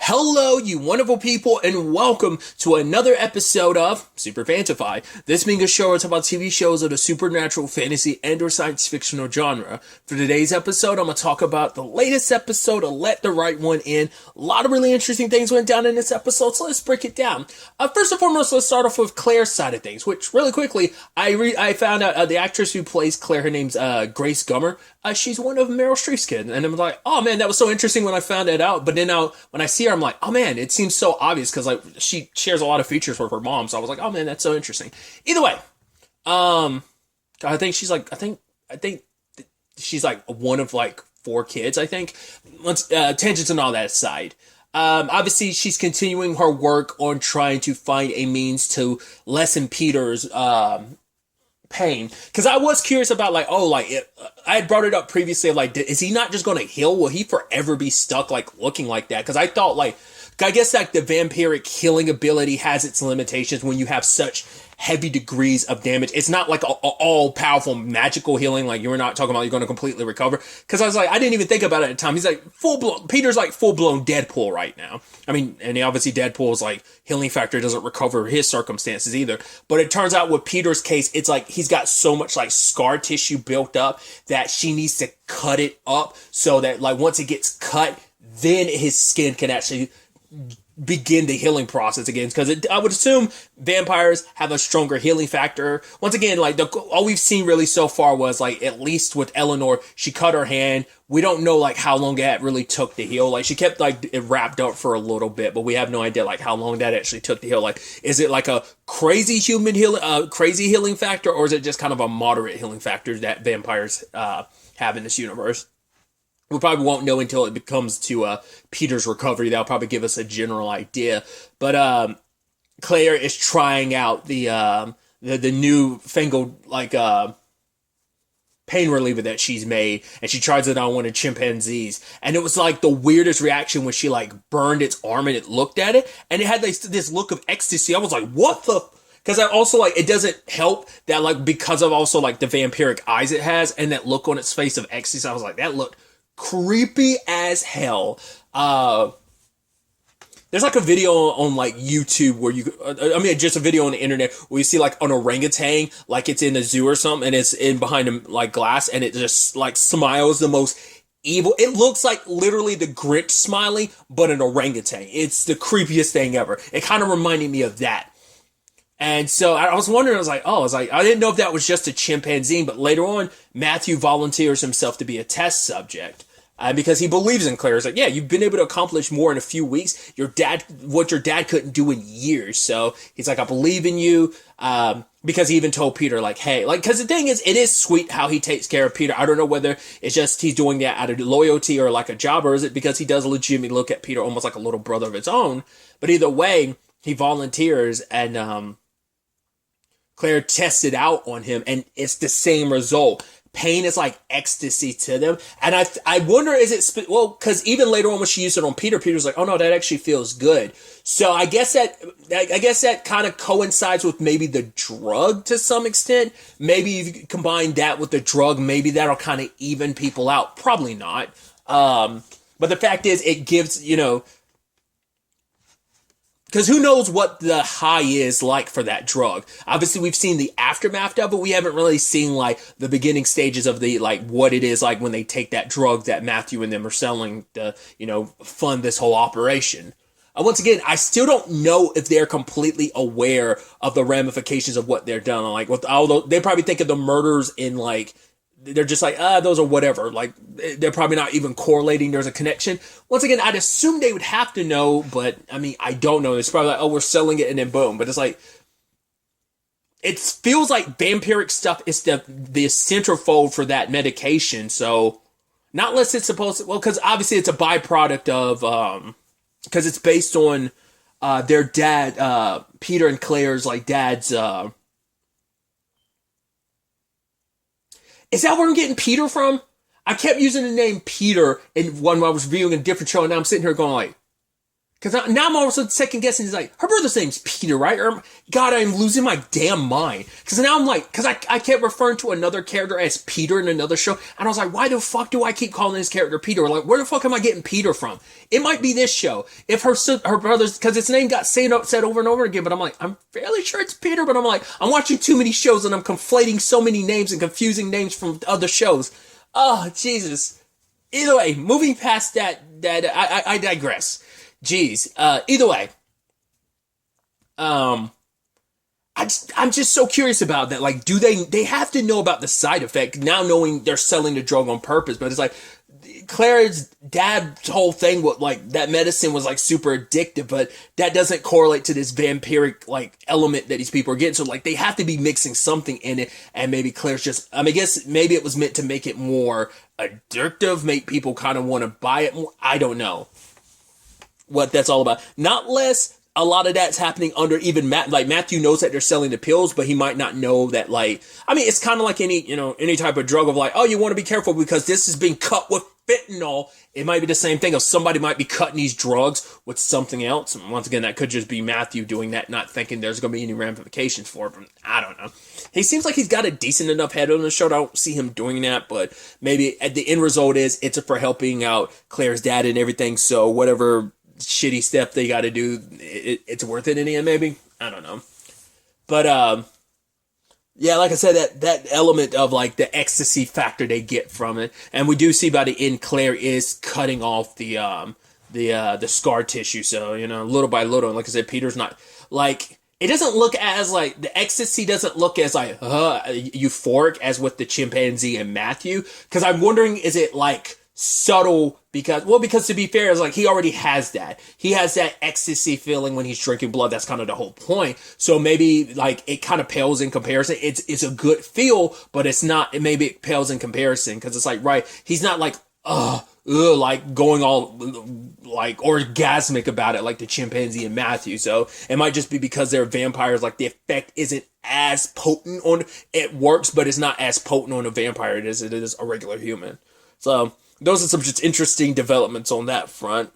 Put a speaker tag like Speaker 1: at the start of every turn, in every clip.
Speaker 1: Hello, you wonderful people, and welcome to another episode of Super-Fanta-Fi. This being a show where I talk about TV shows of the supernatural, fantasy, and or science fictional genre. For today's episode, I'm going to talk about the latest episode of Let the Right One In. A lot of really interesting things went down in this episode, so let's break it down. First and foremost, let's start off with Claire's side of things, which, really quickly, I found out the actress who plays Claire, her name's Grace Gummer. She's one of Meryl Streep's kids, and I'm like, oh man, that was so interesting when I found that out. But then now, when I see her, I'm like, oh man, it seems so obvious because like she shares a lot of features with her mom. So I was like, oh man, that's so interesting. Either way, I think she's like one of like four kids. I think. Once tangents and all that aside. Obviously, she's continuing her work on trying to find a means to lessen Peter's pain, because I was curious about like, I had brought it up previously, like, is he not just going to heal? Will he forever be stuck like looking like that? Because I thought like, I guess like the vampiric healing ability has its limitations when you have such heavy degrees of damage. It's not like a all powerful magical healing. Like you're not talking about you're going to completely recover. Because I was like, I didn't even think about it at the time. He's like Peter's like full blown Deadpool right now. I mean, and obviously Deadpool's like healing factor doesn't recover his circumstances either. But it turns out with Peter's case, it's like he's got so much like scar tissue built up that she needs to cut it up so that like once it gets cut, then his skin can actually begin the healing process again, because I would assume vampires have a stronger healing factor. Once again, like all we've seen really so far was like, at least with Eleanor, she cut her hand. We don't know like how long that really took to heal. Like she kept like it wrapped up for a little bit, but we have no idea like how long that actually took to heal. Like, is it like a crazy crazy healing factor, or is it just kind of a moderate healing factor that vampires have in this universe? We probably won't know until it comes to Peter's recovery. That'll probably give us a general idea. But Claire is trying out the new fangled like pain reliever that she's made, and she tries it on one of chimpanzees, and it was like the weirdest reaction when she like burned its arm and it looked at it, and it had this look of ecstasy. I was like, what the? Because I also like, it doesn't help that like because of also like the vampiric eyes it has and that look on its face of ecstasy. I was like, that looked creepy as hell. There's like a video on like YouTube where just a video on the internet where you see like an orangutan, like it's in a zoo or something, and it's in behind them like glass, and it just like smiles the most evil. It looks like literally the Grinch smiling, but an orangutan. It's the creepiest thing ever. It kind of reminded me of that. And so I was wondering, I didn't know if that was just a chimpanzee, but later on, Matthew volunteers himself to be a test subject. Because he believes in Claire. He's like, yeah, you've been able to accomplish more in a few weeks. What your dad couldn't do in years. So he's like, I believe in you. Because he even told Peter, like, hey, like, because the thing is, it is sweet how he takes care of Peter. I don't know whether it's just he's doing that out of loyalty or like a job, or is it because he does legitimately look at Peter almost like a little brother of his own. But either way, he volunteers, and Claire tested out on him, and it's the same result. Pain is like ecstasy to them. And I wonder, is it, because even later on when she used it on Peter, Peter's like, oh no, that actually feels good. So I guess that kind of coincides with maybe the drug to some extent. Maybe if you combine that with the drug, maybe that'll kind of even people out. Probably not. But the fact is, it gives, because who knows what the high is like for that drug. Obviously, we've seen the aftermath of it. We haven't really seen like the beginning stages of the like what it is like when they take that drug that Matthew and them are selling to, fund this whole operation. Once again, I still don't know if they're completely aware of the ramifications of what they're done. Like, although they probably think of the murders in like, they're just like, those are whatever. Like, they're probably not even correlating there's a connection. Once again, I'd assume they would have to know, but I mean, I don't know. It's probably like, oh, we're selling it and then boom. But it's like, it feels like vampiric stuff is the centerfold for that medication. So, not unless it's supposed to, well, because obviously it's a byproduct of, because it's based on their dad, Peter and Claire's like dad's, is that where I'm getting Peter from? I kept using the name Peter when I was reviewing a different show, and now I'm sitting here going like, Because now I'm also second guessing. He's like, her brother's name's Peter, right? Or, God, I'm losing my damn mind. Because now I'm like, because I kept referring to another character as Peter in another show. And I was like, why the fuck do I keep calling this character Peter? Like, where the fuck am I getting Peter from? It might be this show. If her brother's, because its name got said over and over again. But I'm like, I'm fairly sure it's Peter. But I'm like, I'm watching too many shows and I'm conflating so many names and confusing names from other shows. Oh, Jesus. Either way, moving past that I digress. Jeez. Either way, I'm just so curious about that. Like, do they have to know about the side effect now, knowing they're selling the drug on purpose? But it's like Claire's dad's whole thing was like that medicine was like super addictive, but that doesn't correlate to this vampiric like element that these people are getting. So like they have to be mixing something in it, and maybe Claire's just, I mean, I guess maybe it was meant to make it more addictive, make people kind of want to buy it more. I don't know what that's all about. Not less, a lot of that's happening under even like Matthew knows that they're selling the pills, but he might not know that, like, I mean, it's kind of like any type of drug of like, oh, you want to be careful because this is being cut with fentanyl. It might be the same thing of somebody might be cutting these drugs with something else. And once again, that could just be Matthew doing that, not thinking there's going to be any ramifications for it. But I don't know. He seems like he's got a decent enough head on the show. I don't see him doing that, but maybe at the end result is it's for helping out Claire's dad and everything. So whatever shitty step they got to do, it's worth it in the end, maybe. I don't know. But yeah, like I said, that element of like the ecstasy factor they get from it, and we do see by the end Claire is cutting off the scar tissue. So little by little, and like I said, Peter's not like, it doesn't look as like, the ecstasy doesn't look as like euphoric as with the chimpanzee and Matthew. Because I'm wondering, is it like subtle? Because to be fair, it's like he already has that. He has that ecstasy feeling when he's drinking blood. That's kind of the whole point. So maybe like it kind of pales in comparison. It's a good feel, but it's not. Maybe it pales in comparison because it's like, right, he's not like like going all like orgasmic about it like the chimpanzee and Matthew. So it might just be because they're vampires. Like the effect isn't as potent on it, works, but it's not as potent on a vampire as it is a regular human. So those are some just interesting developments on that front.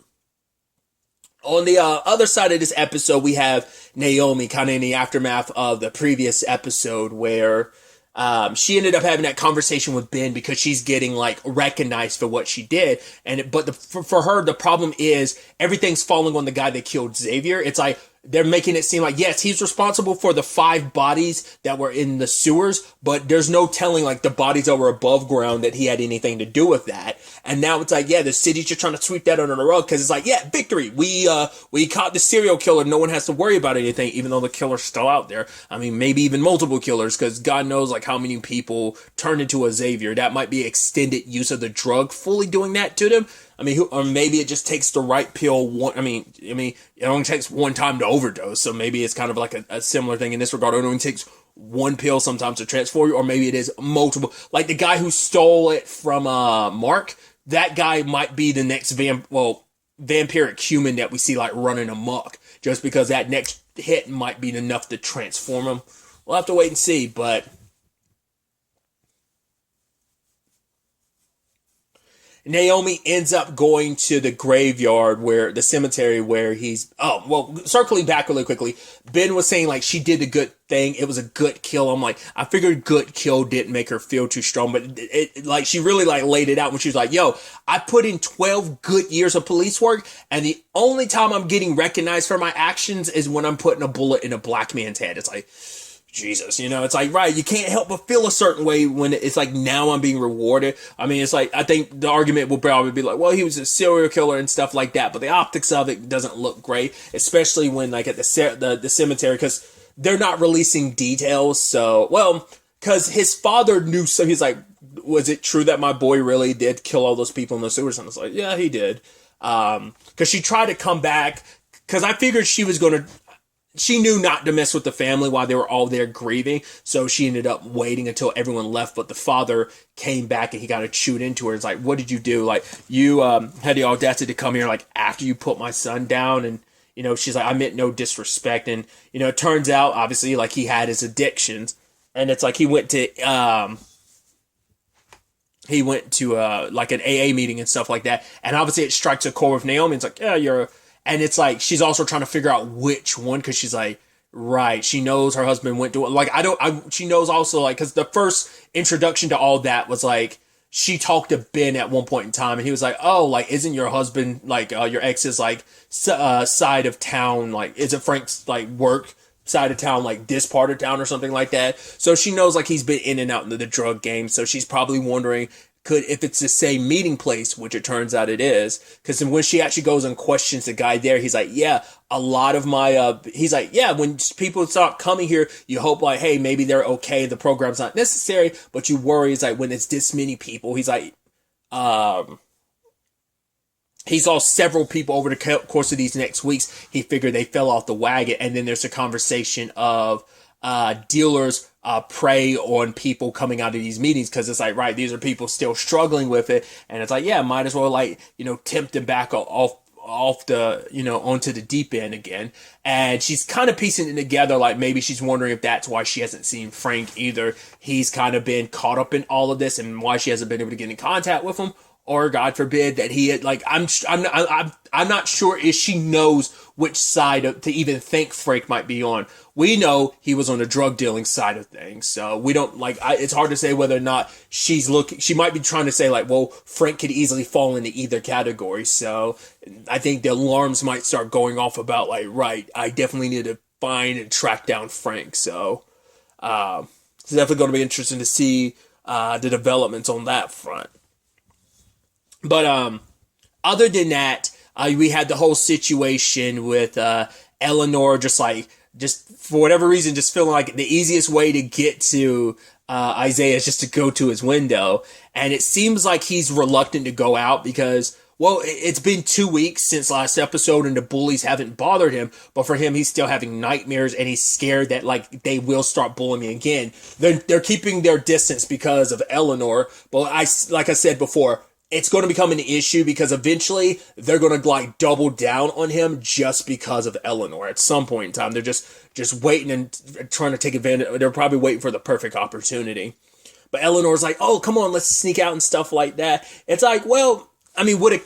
Speaker 1: On the other side of this episode, we have Naomi kind of in the aftermath of the previous episode where she ended up having that conversation with Ben because she's getting like recognized for what she did. But for her, the problem is everything's falling on the guy that killed Xavier. It's like they're making it seem like, yes, he's responsible for the 5 bodies that were in the sewers, but there's no telling like the bodies that were above ground that he had anything to do with that. And now it's like, yeah, the city's just trying to sweep that under the rug because it's like, yeah, victory. We caught the serial killer. No one has to worry about anything, even though the killer's still out there. I mean, maybe even multiple killers, because God knows like how many people turned into a Xavier. That might be extended use of the drug fully doing that to them. I mean, or maybe it just takes the right pill. I mean, it only takes one time to overdose. So maybe it's kind of like a similar thing in this regard. It only takes one pill sometimes to transform you, or maybe it is multiple. Like the guy who stole it from Mark, that guy might be the next vampiric human that we see like running amok, just because that next hit might be enough to transform him. We'll have to wait and see, but Naomi ends up going to the graveyard where the cemetery where he's, circling back really quickly. Ben was saying like she did a good thing. It was a good kill. I'm like, I figured good kill didn't make her feel too strong, but it like, she really like laid it out when she was like, yo, I put in 12 good years of police work, and the only time I'm getting recognized for my actions is when I'm putting a bullet in a black man's head. It's like, Jesus, it's like, right, you can't help but feel a certain way when it's like, now I'm being rewarded. I mean, it's like, I think the argument will probably be like, well, he was a serial killer and stuff like that, but the optics of it doesn't look great, especially when like at the cemetery, because they're not releasing details. So, because his father knew, so he's like, was it true that my boy really did kill all those people in the sewers? And it's like, yeah, he did. Because she tried to come back, because I figured she knew not to mess with the family while they were all there grieving. So she ended up waiting until everyone left. But the father came back and he got to chewed into her. It's like, what did you do? Like, you had the audacity to come here like after you put my son down. And, she's like, I meant no disrespect. And, it turns out, obviously, like he had his addictions. And it's like he went to like an AA meeting and stuff like that. And obviously it strikes a chord with Naomi. It's like, yeah, you're And it's like she's also trying to figure out which one, because she's like, right, she knows her husband went to, like, she knows also, like, because the first introduction to all that was like, she talked to Ben at one point in time, and he was like, oh, like, isn't your husband, like, your ex's, like, side of town, like, isn't Frank's, like, work side of town, like, this part of town or something like that? So she knows, like, he's been in and out into the drug game, so she's probably wondering, if it's the same meeting place, which it turns out it is, because when she actually goes and questions the guy there, he's like, yeah, a lot of my, he's like, yeah, when people start coming here, you hope, like, hey, maybe they're okay, the program's not necessary, but you worry, is like, when it's this many people, he's like, he saw several people over the course of these next weeks, he figured they fell off the wagon, and then there's a conversation of, dealers prey on people coming out of these meetings, because it's like, right, these are people still struggling with it, and it's like, yeah, might as well, like, tempt them back off the, onto the deep end again. And she's kind of piecing it together, like, maybe she's wondering if that's why she hasn't seen Frank either. He's kind of been caught up in all of this, and why she hasn't been able to get in contact with him. Or God forbid that he had, like, I'm not sure if she knows which side to even think Frank might be on. We know he was on the drug dealing side of things, so we don't, like, it's hard to say whether or not she might be trying to say, like, well, Frank could easily fall into either category. So I think the alarms might start going off about, like, right, I definitely need to find and track down Frank. So it's definitely going to be interesting to see the developments on that front. But other than that, we had the whole situation with Eleanor just for whatever reason, just feeling like the easiest way to get to Isaiah is just to go to his window. And it seems like he's reluctant to go out because, well, it's been 2 weeks since last episode and the bullies haven't bothered him. But for him, he's still having nightmares and he's scared that, like, they will start bullying him again. They're keeping their distance because of Eleanor. But like I said before, it's going to become an issue because eventually they're going to, like, double down on him just because of Eleanor. At some point in time, they're just waiting and trying to take advantage. They're probably waiting for the perfect opportunity. But Eleanor's like, oh, come on, let's sneak out and stuff like that. It's like, well, I mean, would a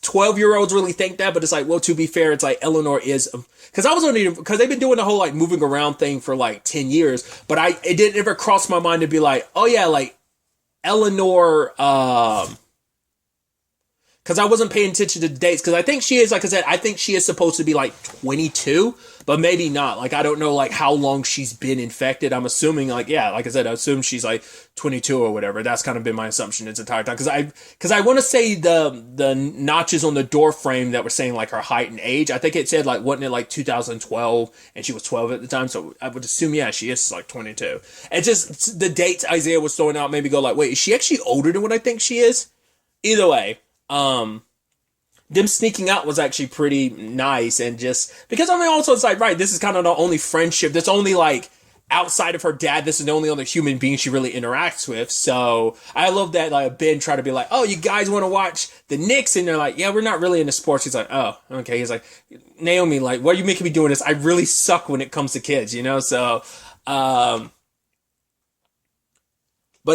Speaker 1: 12-year-olds really think that? But it's like, well, to be fair, it's like Eleanor is, because they've been doing the whole, like, moving around thing for like 10 years. But it didn't ever cross my mind to be like, oh yeah, like Eleanor, because I wasn't paying attention to the dates. Because I think she is, like I said, I think she is supposed to be like 22, but maybe not. Like, I don't know, like, how long she's been infected. I'm assuming, like, yeah, like I said, I assume she's like 22 or whatever. That's kind of been my assumption this entire time. Because I want to say the notches on the door frame that were saying, like, her height and age, I think it said, like, wasn't it like 2012, and she was 12 at the time. So I would assume, yeah, she is like 22. And just the dates Isaiah was throwing out made me go like, wait, is she actually older than what I think she is? Either way. Them sneaking out was actually pretty nice, and just because, I mean, also it's like, right, this is kind of the only friendship that's only, like, outside of her dad, this is the only other human being she really interacts with. So I love that, like, Ben tried to be like, oh, you guys want to watch the Knicks? And they're like, yeah, we're not really into sports. He's like, oh, okay. He's like, Naomi, like, why are you making me doing this? I really suck when it comes to kids, so but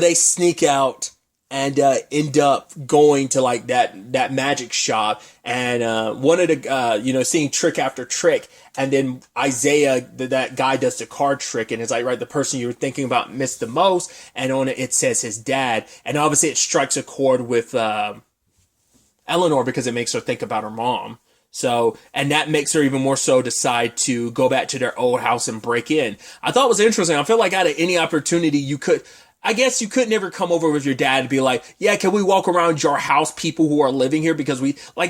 Speaker 1: they sneak out and end up going to, like, that magic shop, and one of the seeing trick after trick, and then Isaiah, that guy, does the card trick, and it's like, right, the person you were thinking about missed the most, and on it says his dad, and obviously it strikes a chord with Eleanor because it makes her think about her mom. So, and that makes her even more so decide to go back to their old house and break in. I thought it was interesting. I feel like out of any opportunity I guess you could never come over with your dad and be like, yeah, can we walk around your house, people who are living here? Because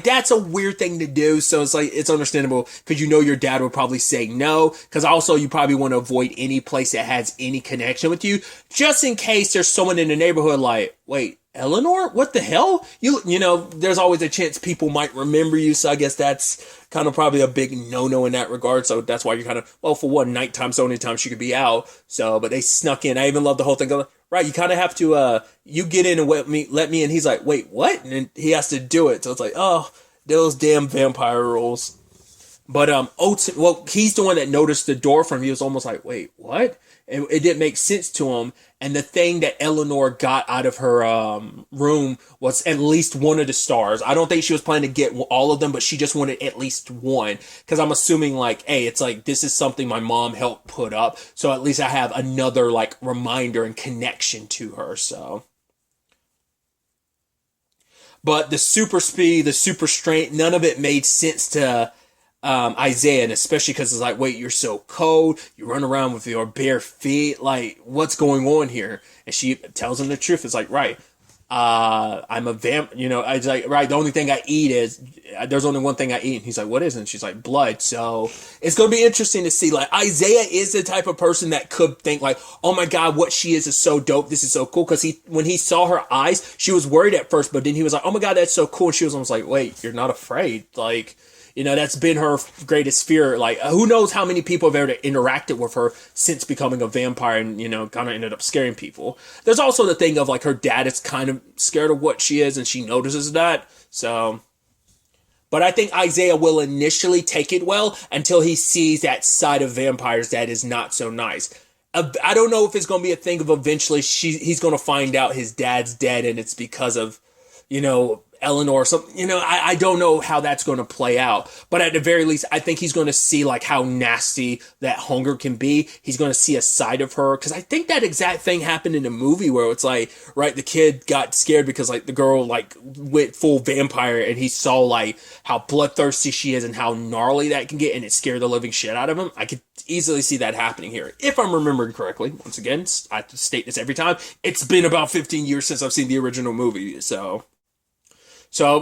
Speaker 1: that's a weird thing to do. So it's like, it's understandable because your dad would probably say no. Because also you probably want to avoid any place that has any connection with you, just in case there's someone in the neighborhood like, wait, Eleanor? What the hell? There's always a chance people might remember you. So I guess that's kind of probably a big no-no in that regard. So that's why you're kind of, well, for one, nighttime, so only time she could be out. So, but they snuck in. I even love the whole thing. Right, you kind of have to, you get in and let me in. He's like, wait, what? And then he has to do it. So it's like, oh, those damn vampire rules. But, he's the one that noticed the door from. He was almost like, wait, what? It didn't make sense to him. and the thing that Eleanor got out of her room was at least one of the stars. I don't think she was planning to get all of them, but she just wanted at least one. Because I'm assuming, like, hey, it's like, this is something my mom helped put up, so at least I have another, like, reminder and connection to her, so. But the super speed, the super strength, none of it made sense to Isaiah, and especially because it's like, wait, you're so cold, you run around with your bare feet, like, what's going on here? And she tells him the truth. It's like, right, I'm a vamp, I was like, right, the only thing I eat is, there's only one thing I eat. And he's like, what is it? And she's like, blood. So it's going to be interesting to see, like, Isaiah is the type of person that could think like, oh my God, what she is so dope. This is so cool. Cause when he saw her eyes, she was worried at first, but then he was like, oh my God, that's so cool. And she was almost like, wait, you're not afraid. Like, that's been her greatest fear. Like, who knows how many people have ever interacted with her since becoming a vampire and, kind of ended up scaring people. There's also the thing of, like, her dad is kind of scared of what she is and she notices that. So, but I think Isaiah will initially take it well until he sees that side of vampires that is not so nice. I don't know if it's going to be a thing of eventually he's going to find out his dad's dead and it's because of, Eleanor or something, I don't know how that's going to play out, but at the very least, I think he's going to see like how nasty that hunger can be. He's going to see a side of her, because I think that exact thing happened in the movie where it's like, right, the kid got scared because like the girl like went full vampire and he saw like how bloodthirsty she is and how gnarly that can get, and it scared the living shit out of him. I could easily see that happening here, if I'm remembering correctly. Once again, I have to state this every time, it's been about 15 years since I've seen the original movie, So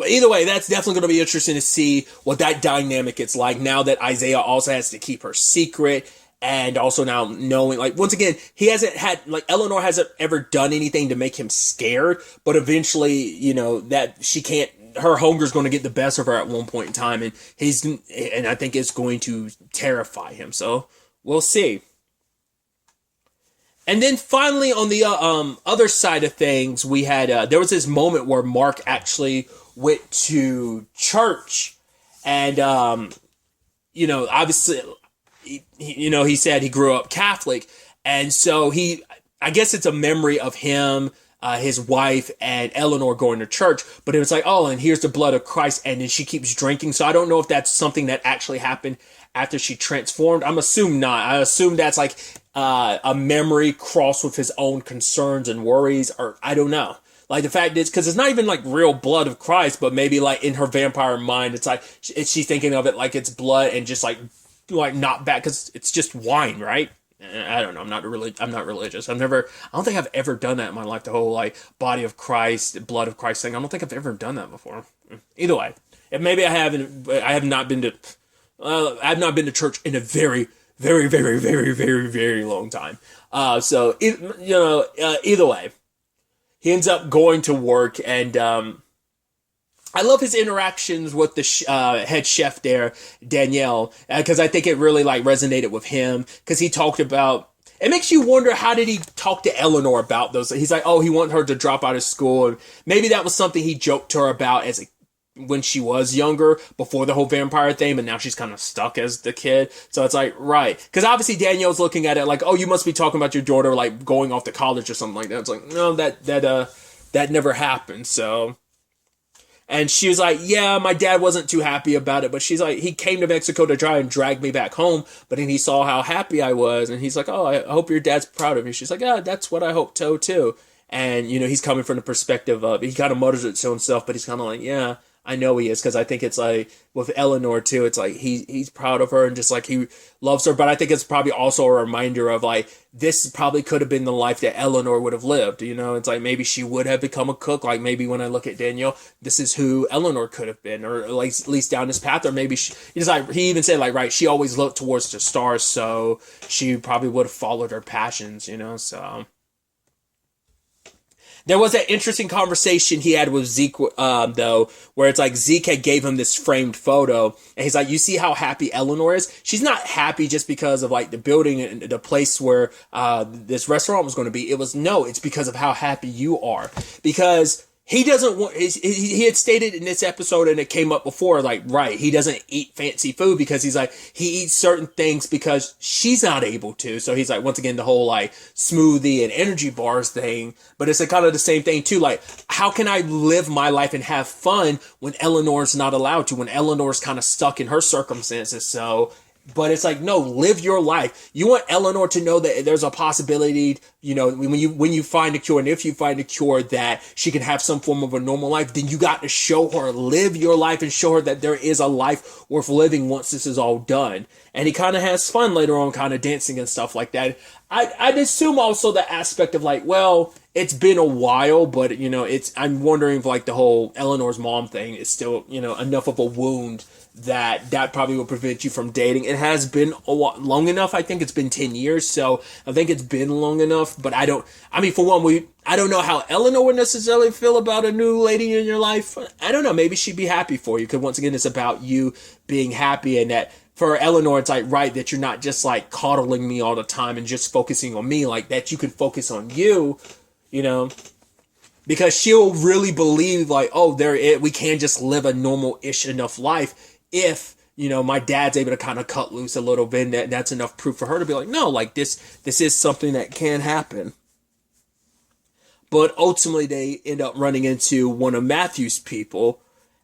Speaker 1: either way, that's definitely going to be interesting to see what that dynamic is like now that Isaiah also has to keep her secret, and also now knowing, like, once again, he hasn't had, like, Eleanor hasn't ever done anything to make him scared, but eventually, that she can't, her hunger's going to get the best of her at one point in time, and I think it's going to terrify him. So we'll see. And then finally, on the other side of things, we had there was this moment where Mark actually went to church, and obviously, he said he grew up Catholic, and so I guess it's a memory of him, his wife, and Eleanor going to church. But it was like, oh, and here's the blood of Christ, and then she keeps drinking. So I don't know if that's something that actually happened after she transformed. I'm assuming not. I assume that's like a memory crossed with his own concerns and worries, or I don't know. Like, the fact is, because it's not even like real blood of Christ, but maybe like in her vampire mind, it's like she's thinking of it like it's blood and just like not bad because it's just wine, right? I don't know. I'm not religious. I don't think I've ever done that in my life. The whole like body of Christ, blood of Christ thing. I don't think I've ever done that before. Either way, maybe I haven't. But I have not been to. I've not been to church in a very, very, very, very, very, very long time. So either way, he ends up going to work, and I love his interactions with the head chef there, Danielle, because I think it really like resonated with him, because he talked about. It makes you wonder, how did he talk to Eleanor about those? He's like, oh, he wanted her to drop out of school, and maybe that was something he joked to her about when she was younger, before the whole vampire thing, but now she's kind of stuck as the kid. So it's like, right. Because obviously Danielle's looking at it like, oh, you must be talking about your daughter, like, going off to college or something like that. It's like, no, that never happened, so. And she was like, yeah, my dad wasn't too happy about it, but she's like, he came to Mexico to try and drag me back home, but then he saw how happy I was, and he's like, oh, I hope your dad's proud of you. She's like, yeah, that's what I hope so, too. And, he's coming from the perspective of, he kind of mutters it to himself, but he's kind of like, yeah, I know he is, because I think it's like with Eleanor too, it's like he's proud of her and just like he loves her, but I think it's probably also a reminder of like, this probably could have been the life that Eleanor would have lived, it's like maybe she would have become a cook, like maybe when I look at Danielle, this is who Eleanor could have been, or like at least down this path, or maybe he even said like, right, she always looked towards the stars, so she probably would have followed her passions, so. There was that interesting conversation he had with Zeke, though, where it's like Zeke had gave him this framed photo, and he's like, you see how happy Eleanor is? She's not happy just because of like the building and the place where this restaurant was going to be. It's because of how happy you are. Because he doesn't want, he had stated in this episode, and it came up before, like, right, he doesn't eat fancy food because he's like, he eats certain things because she's not able to. So he's like, once again, the whole like smoothie and energy bars thing, but it's a kind of the same thing too. Like, how can I live my life and have fun when Eleanor's not allowed to, when Eleanor's kind of stuck in her circumstances? So, but it's like, no, live your life. You want Eleanor to know that there's a possibility, you know, when you find a cure, and if you find a cure, that she can have some form of a normal life. Then you got to show her, live your life, and show her that there is a life worth living once this is all done. And he kind of has fun later on, kind of dancing and stuff like that. I'd assume also the aspect of like, well, it's been a while, but you know, I'm wondering if like the whole Eleanor's mom thing is still, you know, enough of a wound that probably will prevent you from dating. It has been long enough. I think it's been 10 years, so I think it's been long enough. But I mean, for one, I don't know how Eleanor would necessarily feel about a new lady in your life. I don't know. Maybe she'd be happy for you, because once again, it's about you being happy, and that for Eleanor, it's like, right, that you're not just like coddling me all the time and just focusing on me, like that you can focus on you, you know. Because she'll really believe like, oh, we can just live a normal-ish enough life if, you know, my dad's able to kind of cut loose a little bit, and that's enough proof for her to be like, no, like this is something that can happen. But ultimately, they end up running into one of Matthew's people,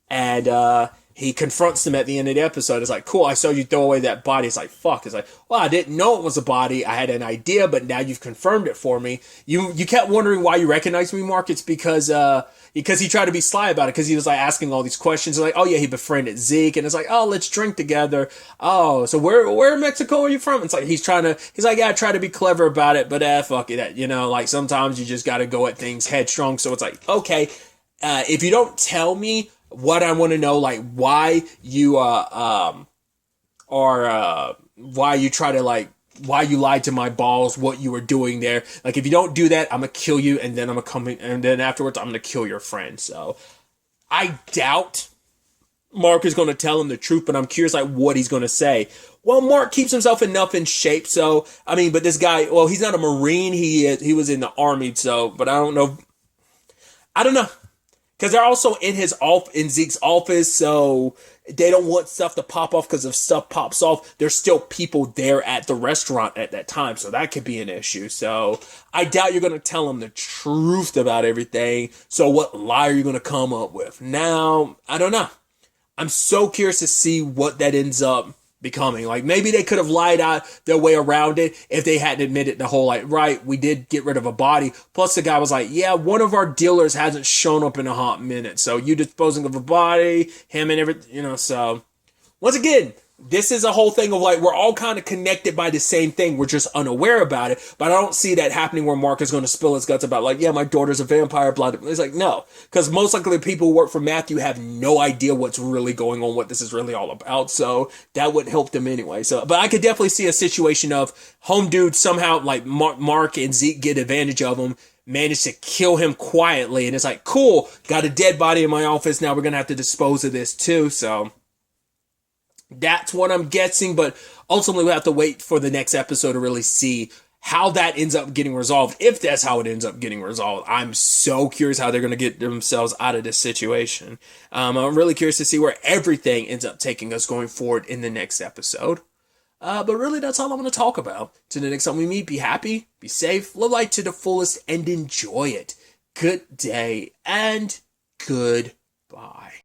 Speaker 1: and he confronts them at the end of the episode. It's like, cool, I saw you throw away that body. It's like, fuck. It's like, well, I didn't know it was a body. I had an idea, but now you've confirmed it for me. You kept wondering why you recognized me, Mark. It's because he tried to be sly about it, because he was like asking all these questions. Like, oh yeah, he befriended Zeke, and it's like, oh, let's drink together. Oh, so where in Mexico are you from? It's like he's like, yeah, I try to be clever about it, but fuck it, you know, like sometimes you just got to go at things headstrong. So it's like, okay, if you don't tell me what I want to know, like why you why you try to like, why you lied to my balls, what you were doing there. Like, if you don't do that, I'm gonna kill you, and then and then afterwards, I'm gonna kill your friend. So, I doubt Mark is gonna tell him the truth, but I'm curious, like, what he's gonna say. Well, Mark keeps himself enough in shape, so, I mean, but this guy, well, he's not a Marine, he was in the Army, so, but I don't know. Because they're also in Zeke's office, so they don't want stuff to pop off, because if stuff pops off, there's still people there at the restaurant at that time, so that could be an issue. So I doubt you're going to tell them the truth about everything. So what lie are you going to come up with? Now, I don't know. I'm so curious to see what that ends up becoming. Like, maybe they could have lied out their way around it if they hadn't admitted the whole, like, right, we did get rid of a body. Plus the guy was like, yeah, one of our dealers hasn't shown up in a hot minute, so you disposing of a body, him and everything, you know. So once again, this is a whole thing of like, we're all kind of connected by the same thing, we're just unaware about it. But I don't see that happening where Mark is going to spill his guts about like, yeah, my daughter's a vampire, blah, blah. It's like, no, because most likely the people who work for Matthew have no idea what's really going on, what this is really all about, so that wouldn't help them anyway. So, but I could definitely see a situation of home dude somehow, like Mark and Zeke get advantage of him, managed to kill him quietly, and it's like, cool, got a dead body in my office, now we're gonna have to dispose of this too. So that's what I'm guessing, but ultimately we'll have to wait for the next episode to really see how that ends up getting resolved, if that's how it ends up getting resolved. I'm so curious how they're going to get themselves out of this situation. I'm really curious to see where everything ends up taking us going forward in the next episode. But really, that's all I'm going to talk about. Till the next time we meet, be happy, be safe, live life to the fullest, and enjoy it. Good day, and goodbye.